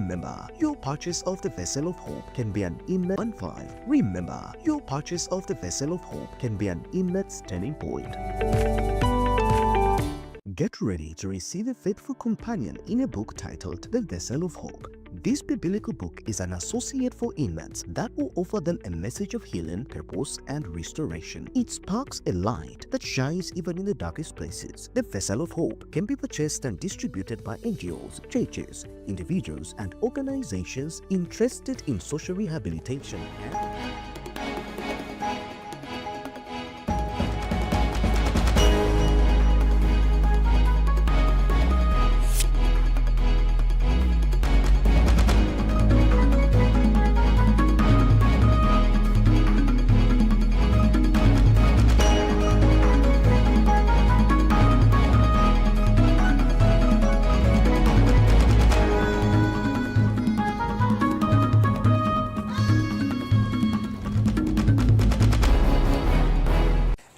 Remember, your purchase of the Vessel of Hope can be an immense Remember, your purchase of the Vessel of Hope can be an immense turning point. Get ready to receive a faithful companion in a book titled The Vessel of Hope. This biblical book is an associate for inmates that will offer them a message of healing, purpose, and restoration. It sparks a light that shines even in the darkest places. The Vessel of Hope can be purchased and distributed by NGOs, churches, individuals, and organizations interested in social rehabilitation.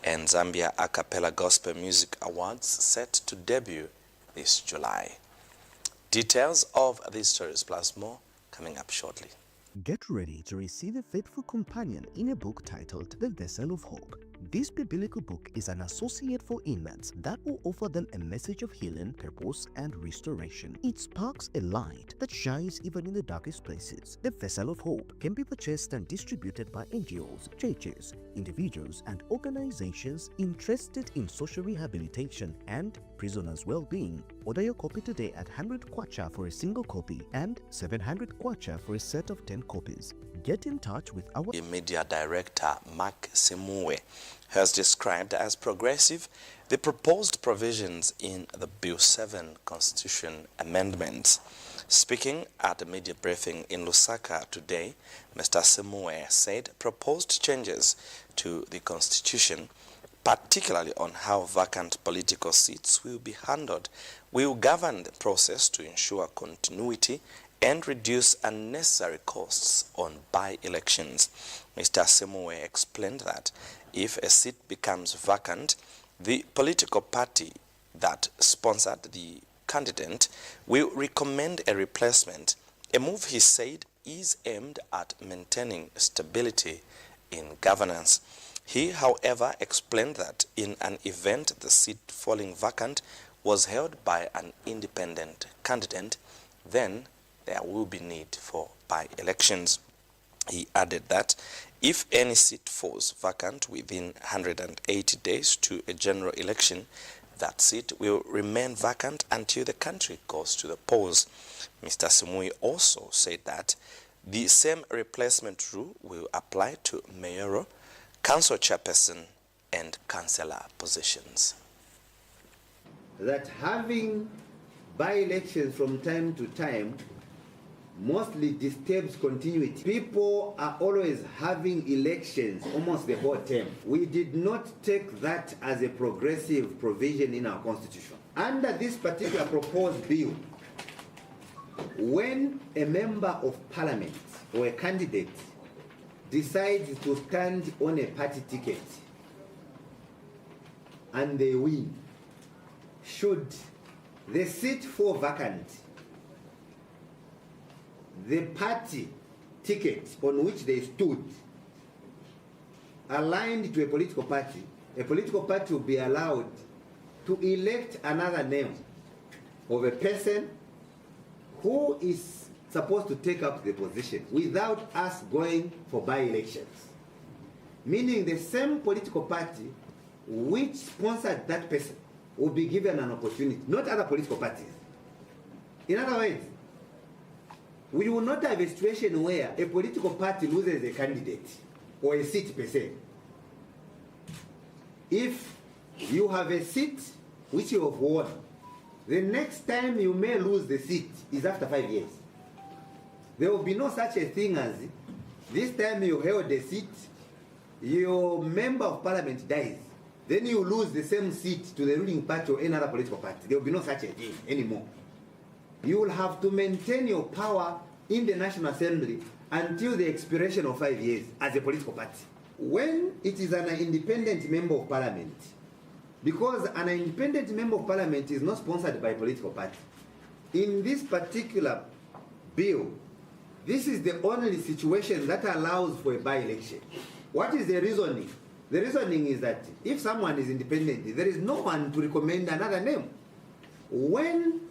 And Zambia A Cappella Gospel Music Awards set to debut this July. Details of these stories plus more coming up shortly. Get ready to receive a faithful companion in a book titled The Vessel of Hope. This biblical book is an associate for inmates that will offer them a message of healing, purpose, and restoration. It sparks a light that shines even in the darkest places. The Vessel of Hope can be purchased and distributed by NGOs, churches, individuals, and organizations interested in social rehabilitation and prisoners' well-being. Order your copy today at 100 kwacha for a single copy and 700 kwacha for a set of 10 copies. Get in touch with our Media Director Mark Semue has described as progressive the proposed provisions in the Bill 7 Constitution amendments. Speaking at a media briefing in Lusaka today, Mr. Semue said proposed changes to the Constitution, particularly on how vacant political seats will be handled, will govern the process to ensure continuity and reduce unnecessary costs on by-elections. Mr. Semue explained that if a seat becomes vacant, the political party that sponsored the candidate will recommend a replacement, a move he said is aimed at maintaining stability in governance. He, however, explained that in an event the seat falling vacant was held by an independent candidate, then there will be need for by-elections. He added that if any seat falls vacant within 180 days to a general election, that seat will remain vacant until the country goes to the polls. Mr. Semui also said that the same replacement rule will apply to mayoral, council chairperson, and councillor positions. That having by-elections from time to time mostly disturbs continuity. People are always having elections almost the whole term. We did not take that as a progressive provision in our constitution. Under this particular proposed bill, when a member of parliament or a candidate decides to stand on a party ticket and they win, should the seat fall vacant, the party ticket on which they stood aligned to a political party will be allowed to elect another name of a person who is supposed to take up the position without us going for by-elections. Meaning the same political party which sponsored that person will be given an opportunity, not other political parties. In other words, we will not have a situation where a political party loses a candidate or a seat per se. If you have a seat which you have won, the next time you may lose the seat is after 5 years. There will be no such a thing as this time you held a seat, your member of parliament dies, then you lose the same seat to the ruling party or any other political party. There will be no such a thing anymore. You will have to maintain your power in the National Assembly until the expiration of 5 years as a political party. When it is an independent member of parliament, because an independent member of parliament is not sponsored by a political party, in this particular bill, this is the only situation that allows for a by-election. What is the reasoning? The reasoning is that if someone is independent, there is no one to recommend another name. When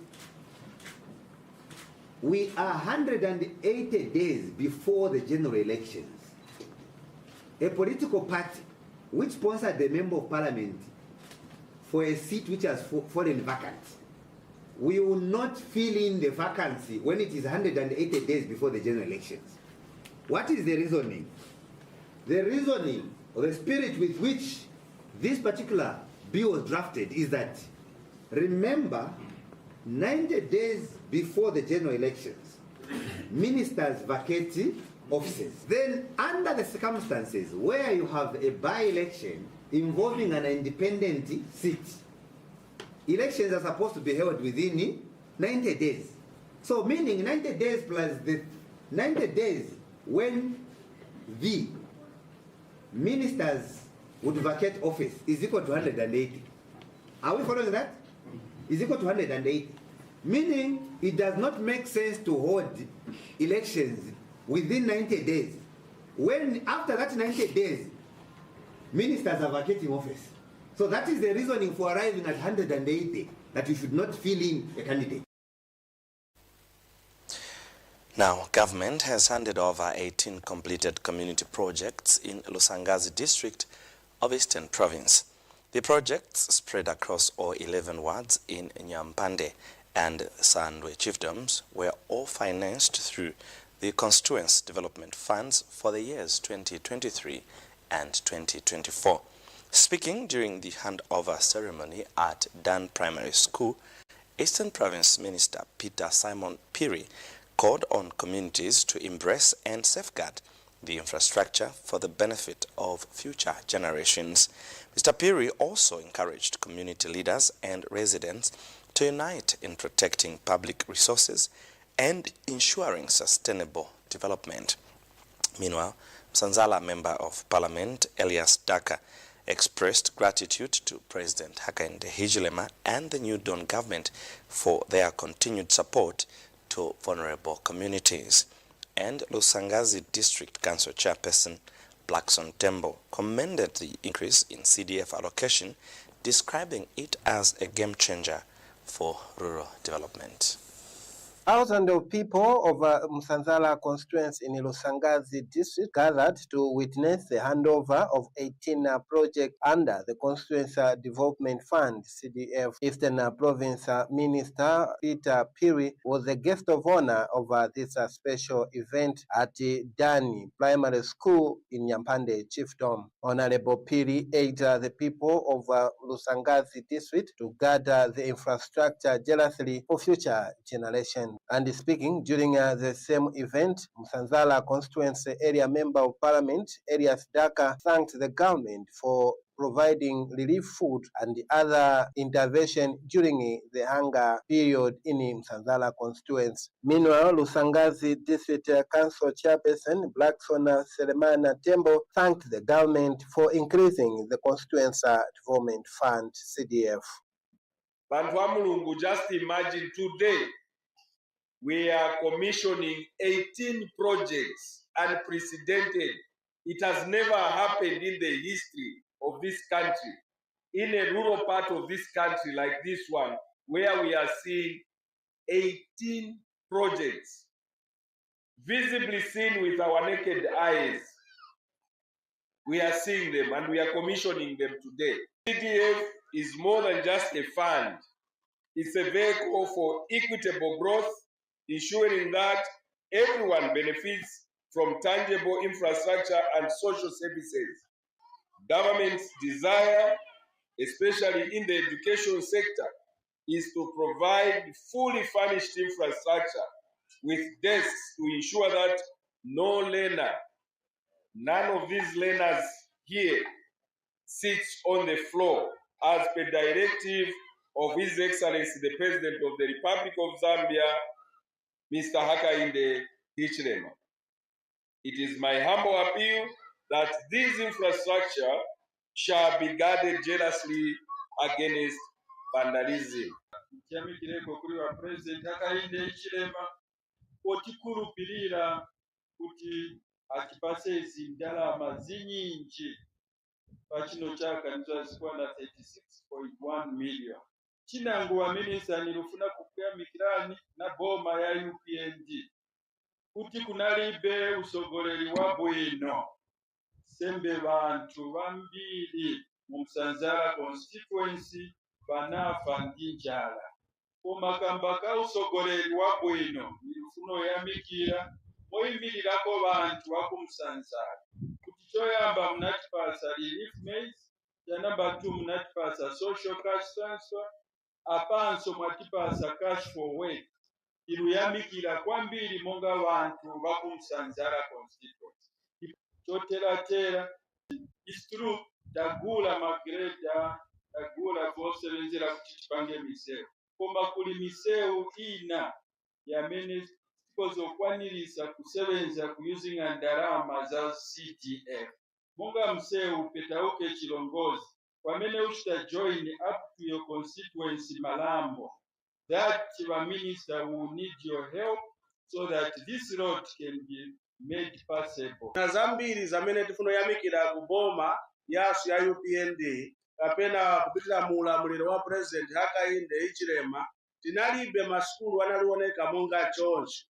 we are 180 days before the general elections, a political party which sponsored the member of parliament for a seat which has fallen vacant, we will not fill in the vacancy when it is 180 days before the general elections. What is the reasoning? The reasoning, or the spirit with which this particular bill was drafted is that, remember, 90 days before the general elections, ministers vacate offices. Then, under the circumstances where you have a by-election involving an independent seat, elections are supposed to be held within 90 days. So, meaning 90 days plus the 90 days when the ministers would vacate office is equal to 180. Are we following that? Is equal to 180. Meaning it does not make sense to hold elections within 90 days when after that 90 days ministers are vacating office. So that is the reasoning for arriving at 180, that you should not fill in a candidate. Now, government has handed over 18 completed community projects in Lusangazi district of Eastern Province. The projects, spread across all 11 wards in Nyampande and Sandwe chiefdoms, were all financed through the constituency development funds for the years 2023 and 2024. Speaking during the handover ceremony at Dan Primary School, Eastern Province Minister Peter Simon Piri called on communities to embrace and safeguard the infrastructure for the benefit of future generations. Mr. Piri also encouraged community leaders and residents to unite in protecting public resources and ensuring sustainable development. Meanwhile, Msanzala Member of Parliament Elias Daka expressed gratitude to President Hakainde Hichilema and the New Dawn government for their continued support to vulnerable communities. And Lusangazi District Council Chairperson Blackson Tembo commended the increase in CDF allocation, describing it as a game changer for rural development. Thousands of people of Msanzala constituency in Lusangazi district gathered to witness the handover of 18 projects under the Constituency Development Fund, CDF. Eastern Province Minister Peter Piri was the guest of honor of this special event at Dani Primary School in Nyampande Chiefdom. Honorable Piri urged the people of Lusangazi district to gather the infrastructure jealously for future generations. And speaking during the same event, Msanzala Constituency Area Member of Parliament Elias Daka thanked the government for providing relief food and other intervention during the hunger period in Msanzala constituency. Meanwhile, Lusangazi District Council Chairperson Blackson Selemana Tembo thanked the government for increasing the constituency development fund, CDF. Just imagine today, we are commissioning 18 projects, unprecedented. It has never happened in the history of this country, in a rural part of this country like this one, where we are seeing 18 projects, visibly seen with our naked eyes. We are seeing them and we are commissioning them today. CDF is more than just a fund. It's a vehicle for equitable growth, ensuring that everyone benefits from tangible infrastructure and social services. Government's desire, especially in the education sector, is to provide fully furnished infrastructure with desks to ensure that none of these learners here sits on the floor, as per directive of His Excellency the President of the Republic of Zambia, Mr. Hakainde Hichilema. It is my humble appeal that this infrastructure shall be guarded jealously against vandalism. otikulupirira kuti atipase izi ndalama zinyinji pachino chaka nizazikwana 36.1 million. Chinangu wa minisa nilufuna kukuyamikirani na boma ya UPND kuti kunalibe usogoleri wa bwino sembe bantu bambiri mu Musanzala constituency banafa ndi njala. Komakamba ka usogoleri wa bwino nilufuna oyamikira moyimirirako bantu baku Musanzala kuti choyamba munatipasa relief maize, ya namba 2 munatipasa social cash transfer, apanso mwatipasa cash for work. Iluyamikira kwambiri monga bantu baku Musanzala constituency. Chotera is true tagula magreda tagula kuosebenzera kuti tipange miseu koma kuli miseu ina yamene tikozokwanirisa kusebenza ku using ndalama za CDF monga mseu Petauke Chilongozi wamene uchita join up to your constituency Malambo. That minister will need your help so that this road can be made possible. Na zambiri zamene tifuno yamikira kuboma yasu ya UPND kapena kupitira muulamuliro wa President Hakainde Hichilema tinalibe masukulu analioneka monga chonchi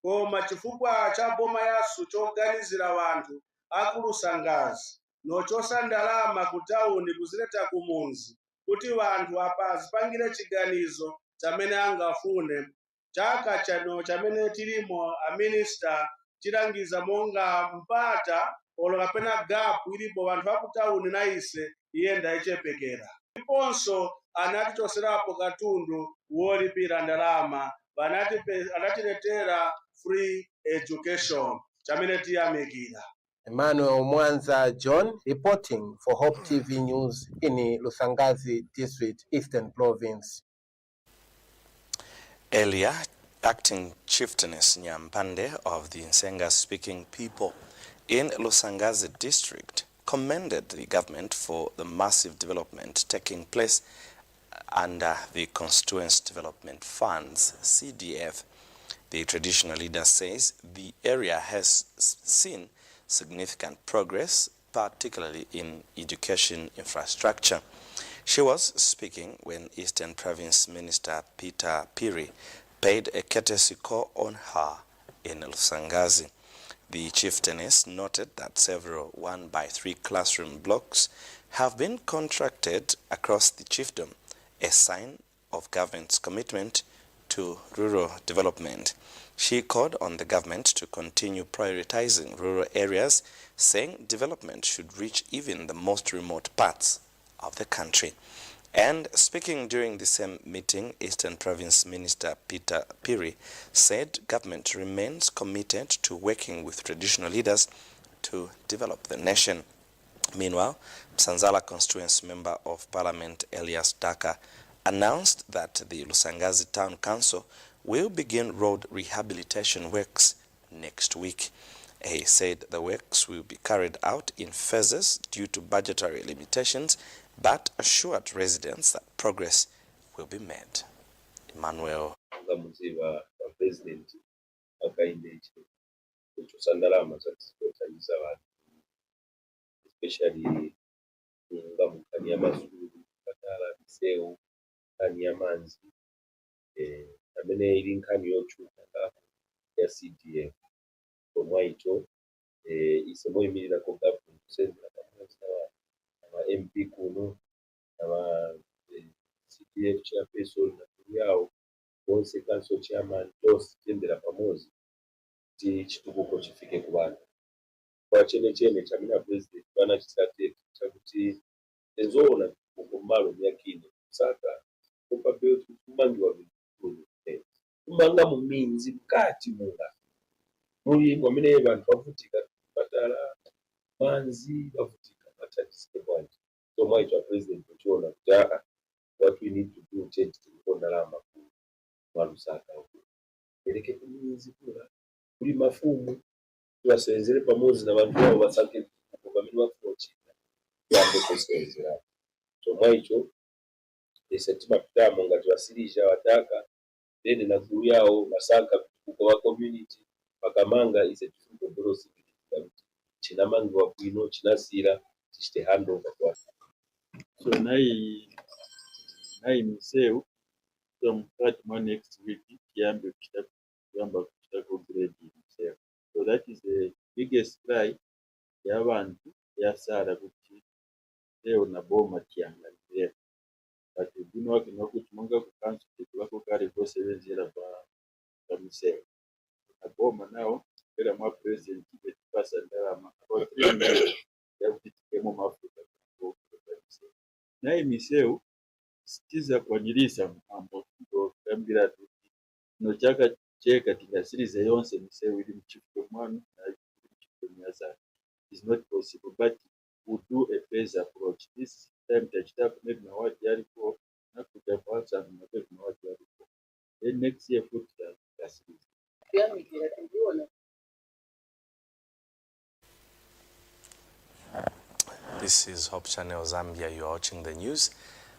koma chifukwa cha boma yasu choganizira bantu akulusangazi nochosa ndalama ku town kuzileta kumunzi kuti bantu apazi pangire chiganizo chamene angafune chaka chano chamene tilimo a minister chirangiza monga mpata olo kapena gap ilipo bantu bakutauni naise iyenda ichepekera. Iponso anatichoserapo katundu wolipira ndalama anatiletera free education chamene tiyamikira. Emmanuel Mwanza John reporting for Hope TV News in Lusangazi District, Eastern Province. Earlier, Acting Chieftainess Nyampande of the Nsenga-speaking people in Lusangazi district commended the government for the massive development taking place under the Constituency Development Funds, CDF. The traditional leader says the area has seen significant progress, particularly in education infrastructure. She was speaking when Eastern Province Minister Peter Piri paid a courtesy call on her in Lusangazi. The chieftainess noted that several 1-by-3 classroom blocks have been contracted across the chiefdom, a sign of government's commitment to rural development. She called on the government to continue prioritizing rural areas, saying development should reach even the most remote parts of the country. And speaking during the same meeting, Eastern Province Minister Peter Piri said government remains committed to working with traditional leaders to develop the nation. Meanwhile, Musanzala Constituency Member of Parliament Elias Daka announced that the Lusangazi Town Council will begin road rehabilitation works next week. He said the works will be carried out in phases due to budgetary limitations, but assured residents that progress will be made. Emmanuel. President Hakainde especially nga mukani y'amazulu katala biseo kani y'amanzi amene ili nkani yochuka ya CDF omwaito isemoyimirira ko government kusenzera pamoja na MP kuno na CDF chairperson na yao bonse council chairman tosi tendera pamoja ti chitukuko chifike ku bantu kwa chene chamina president bana chisate chakuti ezoona kukumbalo yakine saka kupa belt kumangiwa vitu kumanga mu minzi mkati munga muri mwamene bantu bavutika batala manzi bavutika batatiske point so mwaitwa president uchiona kutaka what we need to do change to ndalama ku Lusaka eleke kuminzi kula kuli mafumu twasenzere pamozi na bantu babo basake kugamira bafuchika yambo kusenzera so mwaitwa esetima pitamo ngati wasilisha wataka deni na kuru yao masaka kukoba community pakamanga is a different process chinamangwa bwino chinasira tichite handover kwa so nai miseu from start next week kiambe kitako grade miseu. So that is the biggest cry y'abantu yasara kuti leo na boma kiangalia. But we do not know kuti monga kukansu kubako kare kose wenzira ba miseu. Na boma nao kera mwa president betipasa ndalama about 3 million yakuti kemo mafuta kwa miseu. Nai miseu sitiza kwanyirisa mhambo kugambira kuti no chaka cheka tikasirize yonse miseu iri muchifuko mwanu na muchifuko mwaza is not possible, but we do a phase approach. This time tachita maybe na watu yari kwa na kutafansa na maybe na watu yari kwa then next year foot tikasirize. This is Hope Channel Zambia. You are watching the news.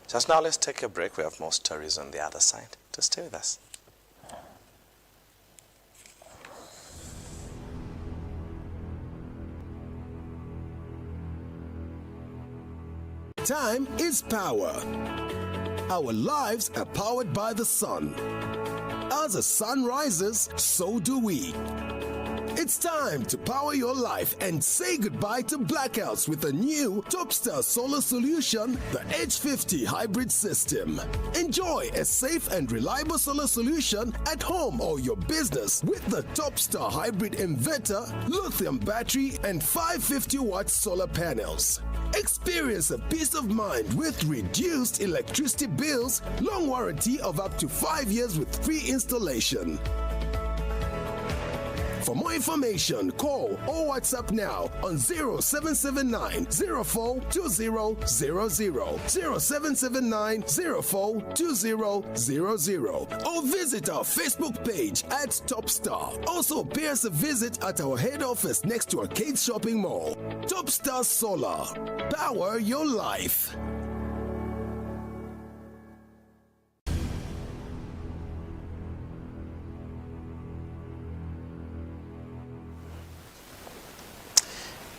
Just now, let's take a break. We have more stories on the other side. To stay with us. Time is power. Our lives are powered by the sun. As the sun rises, so do we. It's time to power your life and say goodbye to blackouts with a new Topstar solar solution, the H50 hybrid system. Enjoy a safe and reliable solar solution at home or your business with the Topstar hybrid inverter, lithium battery, and 550-watt solar panels. Experience a peace of mind with reduced electricity bills, long warranty of up to 5 years with free installation. For more information, call or WhatsApp now on 0779 04 2000, 0779 04 2000, or visit our Facebook page at Topstar. Also, pay us a visit at our head office next to Arcade Shopping Mall. Topstar Solar. Power your life.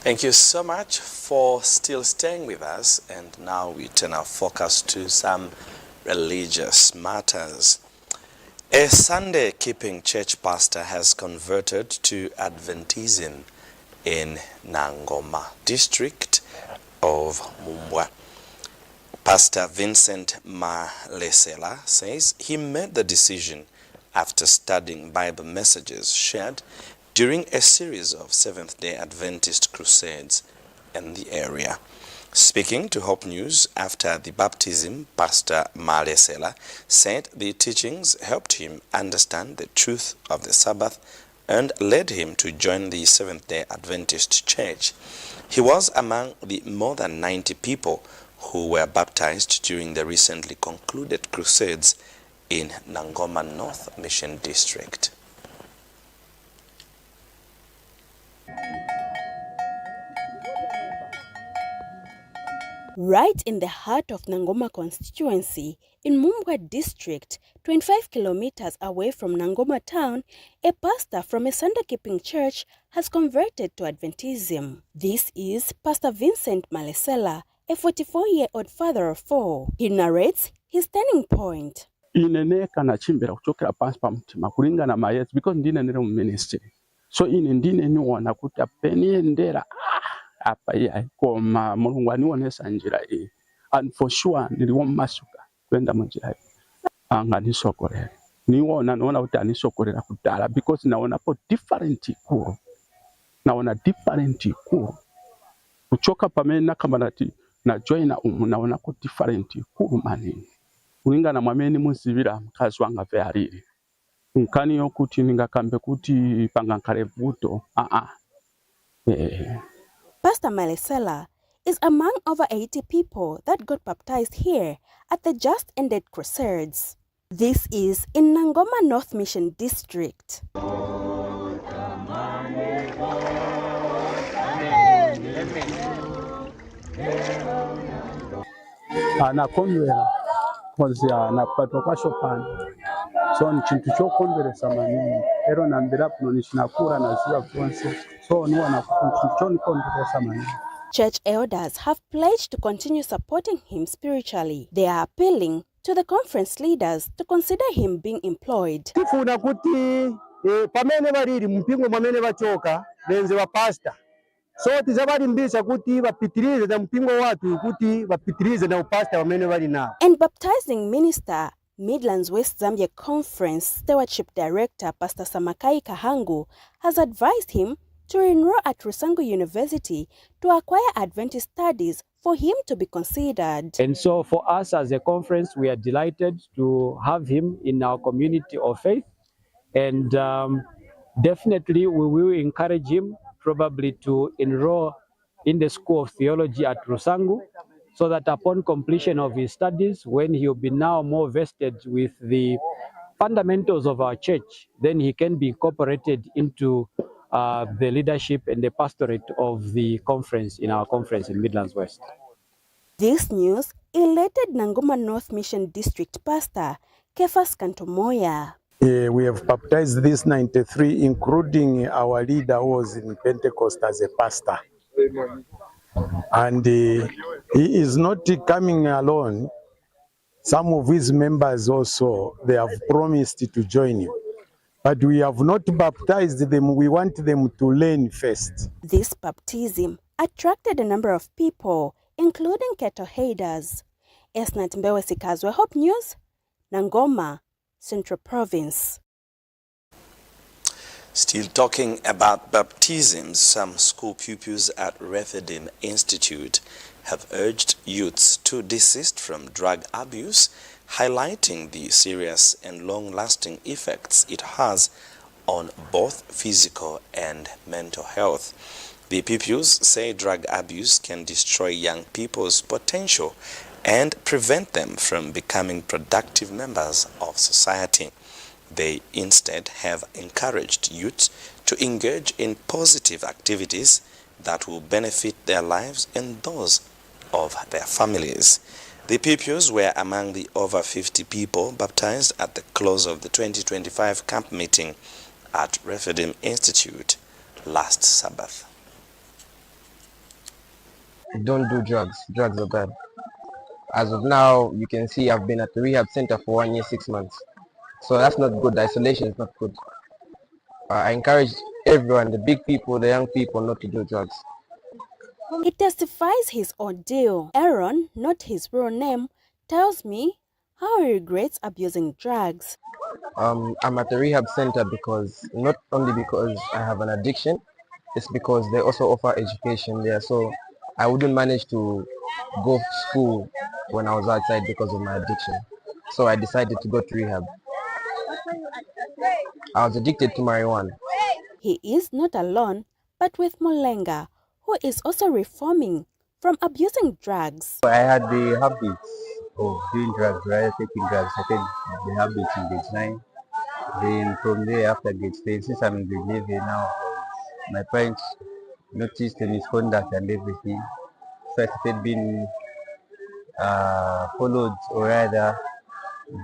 Thank you so much for still staying with us. And now we turn our focus to some religious matters. A Sunday-keeping church pastor has converted to Adventism in Nangoma district of Mumbwa. Pastor Vincent Malesela says he made the decision after studying Bible messages shared during a series of Seventh-day Adventist crusades in the area. Speaking to Hope News after the baptism, Pastor Malesela said the teachings helped him understand the truth of the Sabbath and led him to join the Seventh-day Adventist Church. He was among the more than 90 people who were baptized during the recently concluded crusades in Nangoma North Mission District. Right in the heart of Nangoma constituency, in Mumbwa district, 25 kilometers away from Nangoma town, a pastor from a Sunday-keeping church has converted to Adventism. This is Pastor Vincent Malesela, a 44-year-old father of 4. He narrates his turning point. Ineneka na chimbera kuchokera pansi pa mtima kulingana mayezi because ndine nere mu ministry. So ine ndine niwona kuti apeniendera apa ya koma Mulungu aniwonesa njira iyi. And for sure niliwo masuka kwenda mu njira iyi. Anga nisokorera. Naona kuti anisokorera kudala because naona po different ikuru. Naona different ikuru. Kuchoka pamene nakamanati na joina naona ko different ikuru manini. Kulingana mwamene muzivira mkazi wanga veariri. Nkani yokuti ningakambe kuti pangankale vuto. Pastor Malesela is among over 80 people that got baptized here at the just ended crusades. This is in Nangoma North Mission District. Anakonwera kozi anapatwa kwa shopani so ni chintu chokondweresa manini ero nambira kuno nichinakura naziva vyonse so niona kuti chintu chonikondweresa manini. Church elders have pledged to continue supporting him spiritually. They are appealing to the conference leaders to consider him being employed. Tifuna kuti pamene baliri mpingo pamene bachoka benze wa pastor. So tizabalimbisa kuti bapitirize na mpingo watu kuti bapitirize na upasta pamene bali nao. And baptizing minister, Midlands West Zambia Conference Stewardship Director Pastor Samakai Kahangu has advised him to enroll at Rusangu University to acquire Adventist studies for him to be considered. And so for us as a conference, we are delighted to have him in our community of faith. And definitely we will encourage him probably to enroll in the School of Theology at Rusangu, so that upon completion of his studies, when he will be now more vested with the fundamentals of our church, then he can be incorporated into the leadership and the pastorate of the conference in our conference in Midlands West. This news elated Nangoma North Mission District Pastor Kefas Kantomoya. We have baptized these 93, including our leader who was in Pentecost as a pastor. And he is not coming alone. Some of his members also, they have promised to join him. But we have not baptized them. We want them to learn first. This baptism attracted a number of people, including cattle headers. Esnat Mbewe Sikazwe, Hope News, Nangoma, Central Province. Still talking about baptisms, some school pupils at Refidim Institute have urged youths to desist from drug abuse, highlighting the serious and long-lasting effects it has on both physical and mental health. The pupils say drug abuse can destroy young people's potential and prevent them from becoming productive members of society. They instead have encouraged youth to engage in positive activities that will benefit their lives and those of their families. The pupils were among the over 50 people baptized at the close of the 2025 camp meeting at Refidim Institute last Sabbath. Don't do drugs. Drugs are bad. As of now, you can see I've been at the rehab center for 1 year, 6 months. So that's not good. The isolation is not good. I encourage everyone, the big people, the young people, not to do drugs. It testifies his ordeal. Aaron, not his real name, tells me how he regrets abusing drugs. I'm at the rehab center because, not only because I have an addiction, it's because they also offer education there. So I wouldn't manage to go to school when I was outside because of my addiction. So I decided to go to rehab. I was addicted to marijuana. He is not alone, but with Molenga, who is also reforming from abusing drugs. I had the habits of doing drugs, right? Taking drugs. I had the habits in grade 9. Then from there, after grade 10, since I'm in grade 11 now, my parents noticed the misconduct and everything. So I started being followed, or rather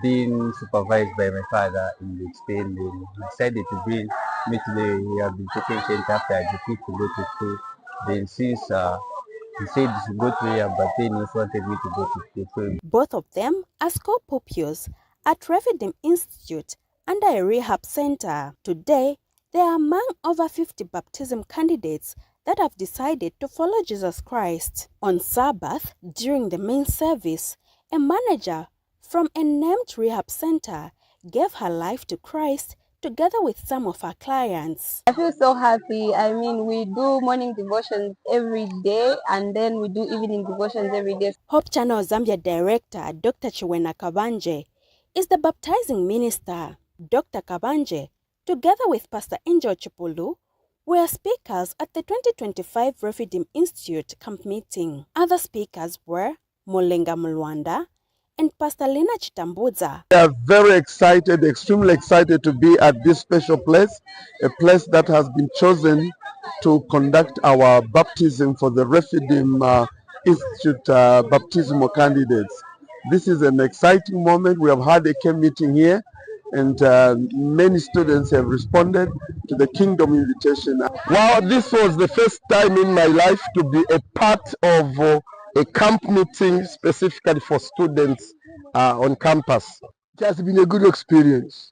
being supervised by my father in the extent. Then he decided to bring me to the rehabilitation center after I refused to go to school. Then since he said to go to rehab, but then he wanted me to go to school. Both of them are school pupils at Refidim Institute under a rehab center. Today, they are among over 50 baptism candidates that have decided to follow Jesus Christ. On Sabbath, during the main service, a manager from a named rehab center gave her life to Christ together with some of her clients. I feel so happy. I mean, we do morning devotions every day and then we do evening devotions every day. Hope Channel Zambia Director Dr. Chiwena Kabanje is the baptizing minister. Dr. Kabanje, together with Pastor Angel Chipulu, were speakers at the 2025 Refidim Institute camp meeting. Other speakers were Molenga Mulwanda and Pastor Lena Chitambuza. We are very excited, extremely excited to be at this special place, a place that has been chosen to conduct our baptism for the Refidim Institute baptismal candidates. This is an exciting moment. We have had a camp meeting here, and many students have responded to the Kingdom invitation. Wow, this was the first time in my life to be a part of a camp meeting specifically for students on campus. It has been a good experience,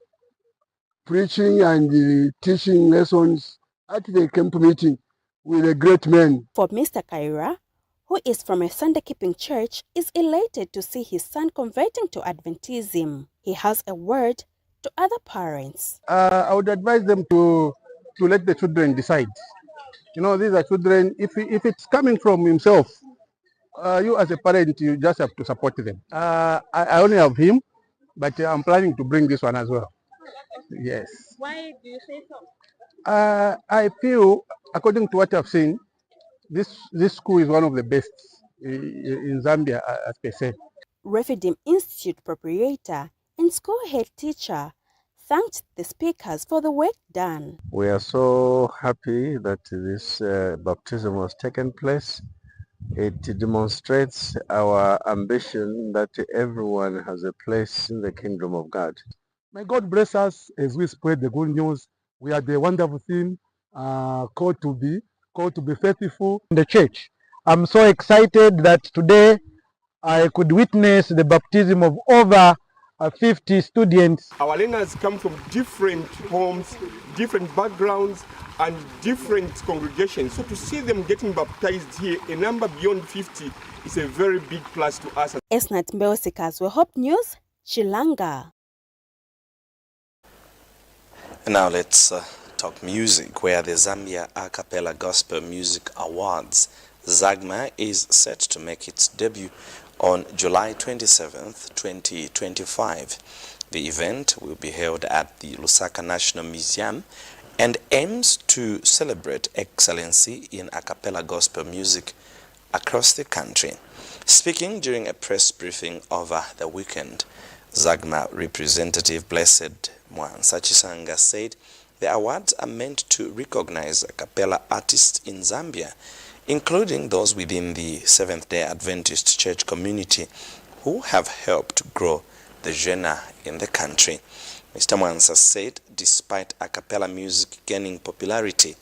preaching and teaching lessons at the camp meeting with a great man. For Mr. Kaira, who is from a Sunday-keeping church, is elated to see his son converting to Adventism. He has a word to other parents. I would advise them to let the children decide. You know, these are children, if it's coming from himself, you as a parent, you just have to support them. I only have him, but I'm planning to bring this one as well. Yes. Why do you say so? I feel, according to what I've seen, this school is one of the best in Zambia, as per se. Refidim Institute proprietor and school head teacher thanked the speakers for the work done. We are so happy that this baptism was taken place. It demonstrates our ambition that everyone has a place in the kingdom of God. May God bless us as we spread the good news. We are the wonderful thing, called to be faithful in the church. I'm so excited that today I could witness the baptism of over 50 students. Our learners come from different homes, different backgrounds, and different congregations. So to see them getting baptized here, a number beyond 50, is a very big plus to us. Esnat Mbeosikas, Hope News, Chilanga. Now let's talk music, where the Zambia A Cappella Gospel Music Awards, ZAGMA, is set to make its debut on July 27th, 2025. The event will be held at the Lusaka National Museum and aims to celebrate excellency in a cappella gospel music across the country. Speaking during a press briefing over the weekend, ZAGMA representative Blessed Mwansachisanga said the awards are meant to recognize a cappella artists in Zambia, including those within the Seventh-day Adventist Church community who have helped grow the genre in the country. Mr. Mwansa said despite a cappella music gaining popularity,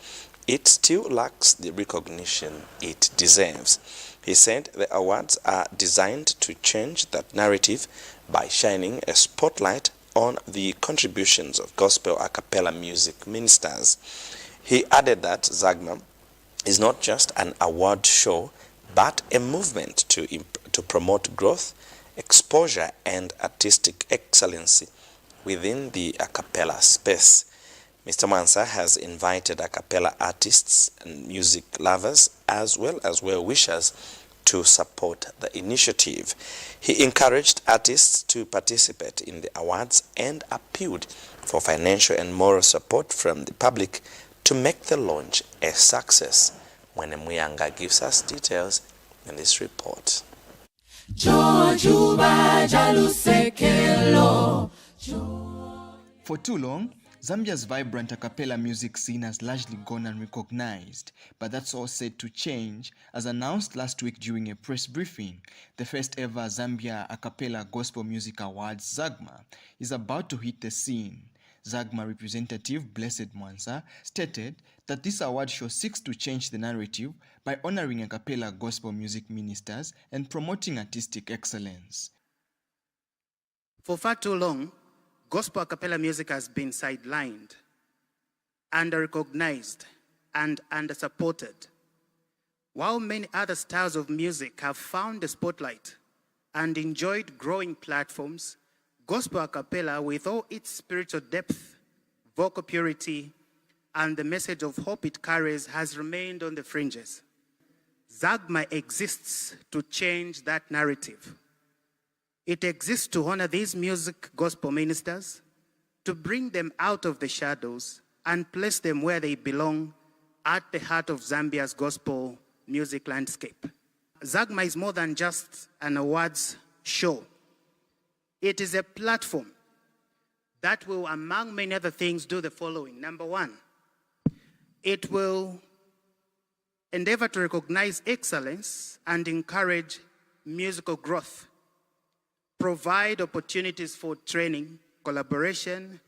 it still lacks the recognition it deserves. He said the awards are designed to change that narrative by shining a spotlight on the contributions of gospel a cappella music ministers. He added that ZAGMA is not just an award show, but a movement to promote growth, exposure, and artistic excellency within the a cappella space. Mr. Mansa has invited a cappella artists and music lovers as well as well-wishers to support the initiative. He encouraged artists to participate in the awards and appealed for financial and moral support from the public to make the launch a success. When Muyanga gives us details in this report. For too long, Zambia's vibrant a cappella music scene has largely gone unrecognized, but that's all set to change, as announced last week during a press briefing. The first ever Zambia A Cappella Gospel Music Awards, ZAGMA, is about to hit the scene. ZAGMA representative Blessed Mwansa stated that this award show seeks to change the narrative by honoring a cappella gospel music ministers and promoting artistic excellence. For far too long, gospel a cappella music has been sidelined, under-recognized, and under-supported. While many other styles of music have found the spotlight and enjoyed growing platforms, gospel a cappella, with all its spiritual depth, vocal purity, and the message of hope it carries, has remained on the fringes. ZAGMA exists to change that narrative. It exists to honor these music gospel ministers, to bring them out of the shadows and place them where they belong, at the heart of Zambia's gospel music landscape. ZAGMA is more than just an awards show. It is a platform that will, among many other things, do the following. Number one, it will endeavor to recognize excellence and encourage musical growth, provide opportunities for training, collaboration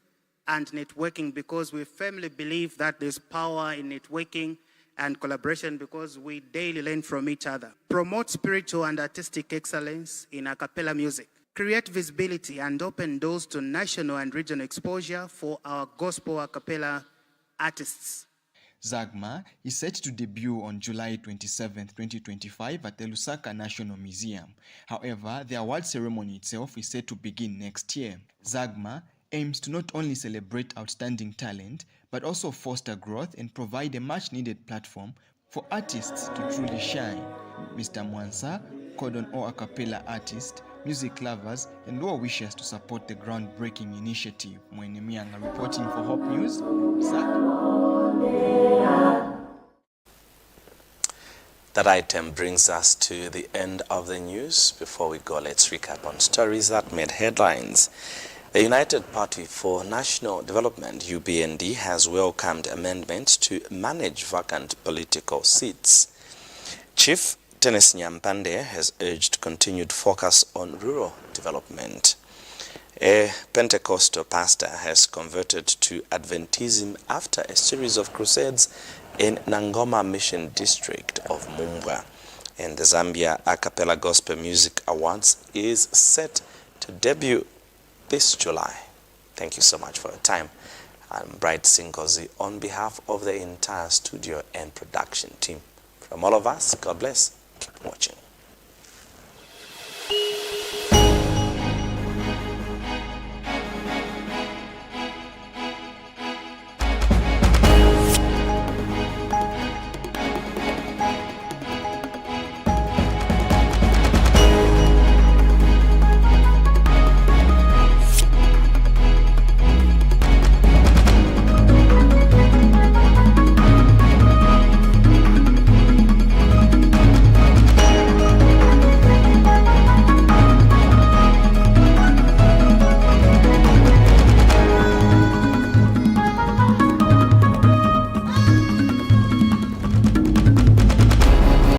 and networking, because we firmly believe that there's power in networking and collaboration because we daily learn from each other. Promote spiritual and artistic excellence in a cappella music. Create visibility and open doors to national and regional exposure for our gospel a cappella artists. Zagma is set to debut on July 27, 2025 at the Lusaka National Museum. However, the award ceremony itself is set to begin next year. Zagma aims to not only celebrate outstanding talent, but also foster growth and provide a much-needed platform for artists to truly shine. Mr. Mwansa called on all a cappella artists, music lovers, and all wishers to support the groundbreaking initiative. Mwene Mianga reporting for Hope News, That item brings us to the end of the news. Before we go, let's recap on stories that made headlines. The United Party for National Development, UPND, has welcomed amendments to manage vacant political seats. Chief Dennis Nyampande has urged continued focus on rural development. A Pentecostal pastor has converted to Adventism after a series of crusades in Nangoma Mission District of Mumbwa. And the Zambia A Cappella Gospel Music Awards is set to debut this July. Thank you so much for your time. I'm Bright Singozi on behalf of the entire studio and production team. From all of us, God bless. Keep watching.